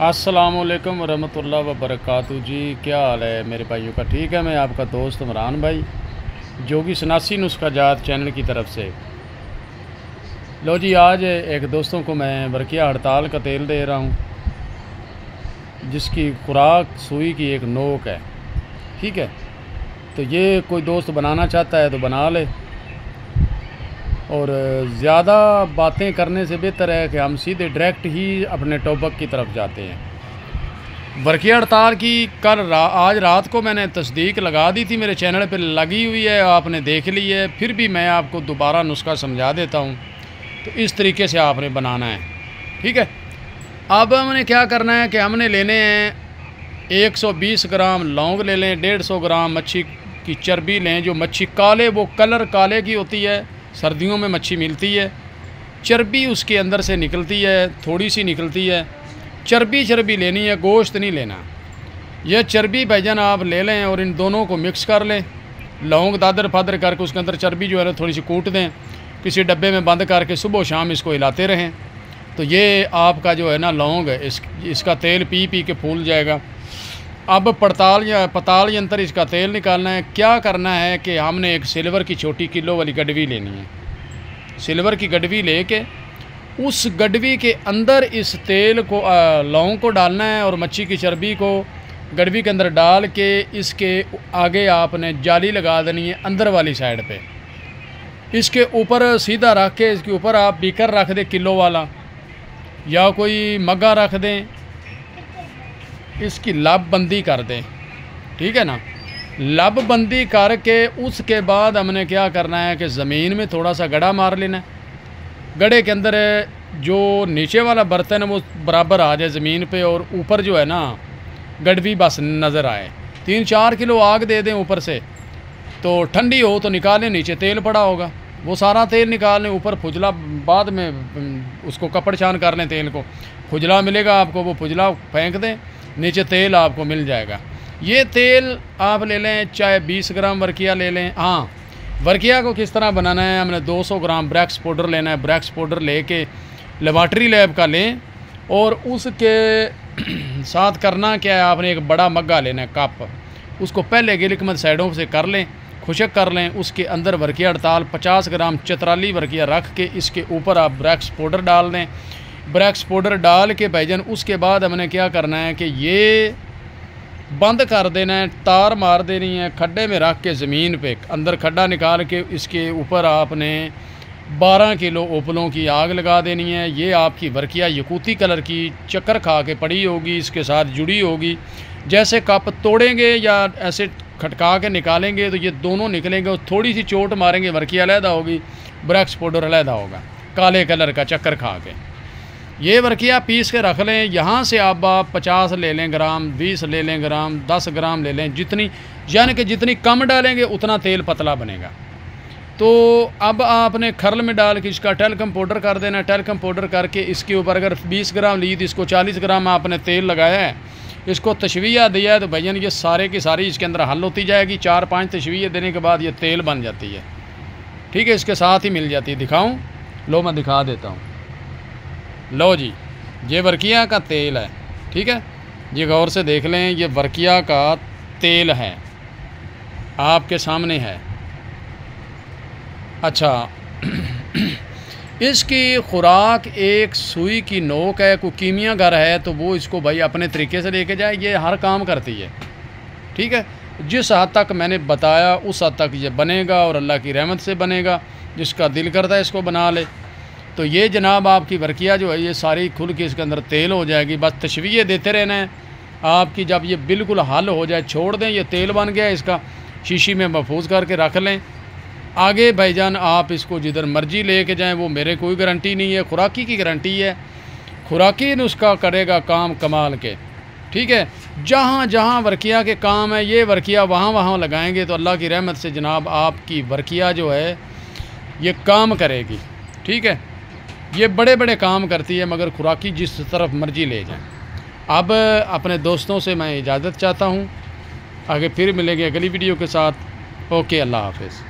अस्सलामुअलैकुम वरहमतुल्लाह वबरकातुहू जी। क्या हाल है मेरे भाइयों का? ठीक है। मैं आपका दोस्त इमरान भाई, जोगी सनासी नुस्खा जात चैनल की तरफ से। लो जी, आज एक दोस्तों को मैं वर्किया हड़ताल का तेल दे रहा हूँ, जिसकी खुराक सुई की एक नोक है। ठीक है, तो ये कोई दोस्त बनाना चाहता है तो बना ले, और ज़्यादा बातें करने से बेहतर है कि हम सीधे डायरेक्ट ही अपने टॉपिक की तरफ जाते हैं। वर्किया हड़ताल की आज रात को मैंने तस्दीक लगा दी थी, मेरे चैनल पे लगी हुई है, आपने देख ली है। फिर भी मैं आपको दोबारा नुस्खा समझा देता हूँ। तो इस तरीके से आपने बनाना है। ठीक है, अब हमने क्या करना है कि हमने लेने हैं 120 ग्राम लौंग ले लें, 150 ग्राम मच्छी की चर्बी लें। जो मच्छी काले, वो कलर काले की होती है, सर्दियों में मच्छी मिलती है, चर्बी उसके अंदर से निकलती है, थोड़ी सी निकलती है। चर्बी लेनी है, गोश्त नहीं लेना। यह चर्बी भाईजान आप ले लें और इन दोनों को मिक्स कर लें। लौंग दादर फादर करके उसके अंदर चर्बी जो है थोड़ी सी कूट दें, किसी डब्बे में बंद करके सुबह शाम इसको हिलाते रहें। तो ये आपका जो है ना लौंग है, इसका तेल पी पी के फूल जाएगा। अब पताल यंत्र इसका तेल निकालना है। क्या करना है कि हमने एक सिल्वर की छोटी किलो वाली गडवी लेनी है। सिल्वर की गडवी लेके उस गडवी के अंदर इस तेल को लौंग को डालना है, और मच्छी की चर्बी को गडवी के अंदर डाल के इसके आगे आपने जाली लगा देनी है, अंदर वाली साइड पे। इसके ऊपर सीधा रख के इसके ऊपर आप बीकर रख दें किलो वाला, या कोई मग्गा रख दें, इसकी लब बंदी कर दें। ठीक है ना, लब बंदी करके उसके बाद हमने क्या करना है कि ज़मीन में थोड़ा सा गड़ा मार लेना है। गड़े के अंदर जो नीचे वाला बर्तन है वो बराबर आ जाए ज़मीन पे, और ऊपर जो है ना गडवी बस नज़र आए। 3-4 किलो आग दे दें ऊपर से, तो ठंडी हो तो निकालें, नीचे तेल पड़ा होगा वो सारा तेल निकाल लें। ऊपर फुजला बाद में उसको कपड़ छान कर लें, तेल को फुजला मिलेगा आपको, वो फुजला फेंक दें, नीचे तेल आपको मिल जाएगा। ये तेल आप ले लें, चाहे 20 ग्राम वर्किया ले लें। हाँ, वर्किया को किस तरह बनाना है, हमने 200 ग्राम ब्रैक्स पाउडर लेना है। ब्रैक्स पाउडर लेके लेबॉर्ट्री लैब का लें, और उसके साथ करना क्या है, आपने एक बड़ा मग्गा लेना है, कप। उसको पहले गिलकमत साइडों से कर लें, खुशक कर लें। उसके अंदर वर्किया हड़ताल 50 ग्राम चतराली वर्किया रख के इसके ऊपर आप ब्रैक्स पाउडर डाल दें। ब्रैक्स पाउडर डाल के भाईजान उसके बाद हमने क्या करना है कि ये बंद कर देना है, तार मार देनी है, खड्डे में रख के ज़मीन पे अंदर खड्डा निकाल के इसके ऊपर आपने 12 किलो ओपलों की आग लगा देनी है। ये आपकी वर्किया यकूती कलर की चक्कर खा के पड़ी होगी, इसके साथ जुड़ी होगी। जैसे कप तोड़ेंगे या ऐसे खटका के निकालेंगे तो ये दोनों निकलेंगे, और थोड़ी सी चोट मारेंगे, वर्किया अलहदा होगी, ब्रैक्स पाउडर अलहदा होगा, काले कलर का चक्कर खा के। ये वर्किया पीस के रख लें। यहाँ से अब आप 50 ले लें ग्राम, 20 ले लें ग्राम, 10 ग्राम ले लें, जितनी यानी कि जितनी कम डालेंगे उतना तेल पतला बनेगा। तो अब आपने खरल में डाल के इसका टेलकम पाउडर कर देना। टेलकम पाउडर करके इसके ऊपर अगर 20 ग्राम ली थी, इसको 40 ग्राम आपने तेल लगाया है, इसको तशवीया दिया है, तो भैया ये सारे की सारी इसके अंदर हल होती जाएगी। 4-5 तशवीया देने के बाद ये तेल बन जाती है। ठीक है, इसके साथ ही मिल जाती है। दिखाऊं? लो मैं दिखा देता हूँ। लो जी, ये वर्किया का तेल है। ठीक है, ये गौर से देख लें, ये वर्किया का तेल है, आपके सामने है। अच्छा इसकी खुराक एक सुई की नोक है। कोई कीमिया घर है तो वो इसको भाई अपने तरीके से लेके जाए, ये हर काम करती है। ठीक है, जिस हद तक मैंने बताया उस हद तक ये बनेगा, और अल्लाह की रहमत से बनेगा। जिसका दिल करता है इसको बना ले। तो ये जनाब आपकी वर्किया जो है ये सारी खुल के इसके अंदर तेल हो जाएगी। बस तशवीये देते रहना है आपकी। जब ये बिल्कुल हल हो जाए छोड़ दें, ये तेल बन गया, इसका शीशी में महफूज करके रख लें। आगे भाईजान आप इसको जिधर मर्जी लेके जाएं, वो मेरे कोई गारंटी नहीं है, खुराकी की गारंटी है। खुराकी नुस्खा करेगा काम कमाल के। ठीक है, जहाँ जहाँ वर्किया के काम है, ये वर्किया वहाँ वहाँ लगाएंगे तो अल्लाह की रहमत से जनाब आपकी वर्किया जो है ये काम करेगी। ठीक है, ये बड़े बड़े काम करती है, मगर खुराकी जिस तरफ मर्जी ले जाएं। अब अपने दोस्तों से मैं इजाज़त चाहता हूँ, आगे फिर मिलेंगे अगली वीडियो के साथ। ओके, अल्लाह हाफ़िज़।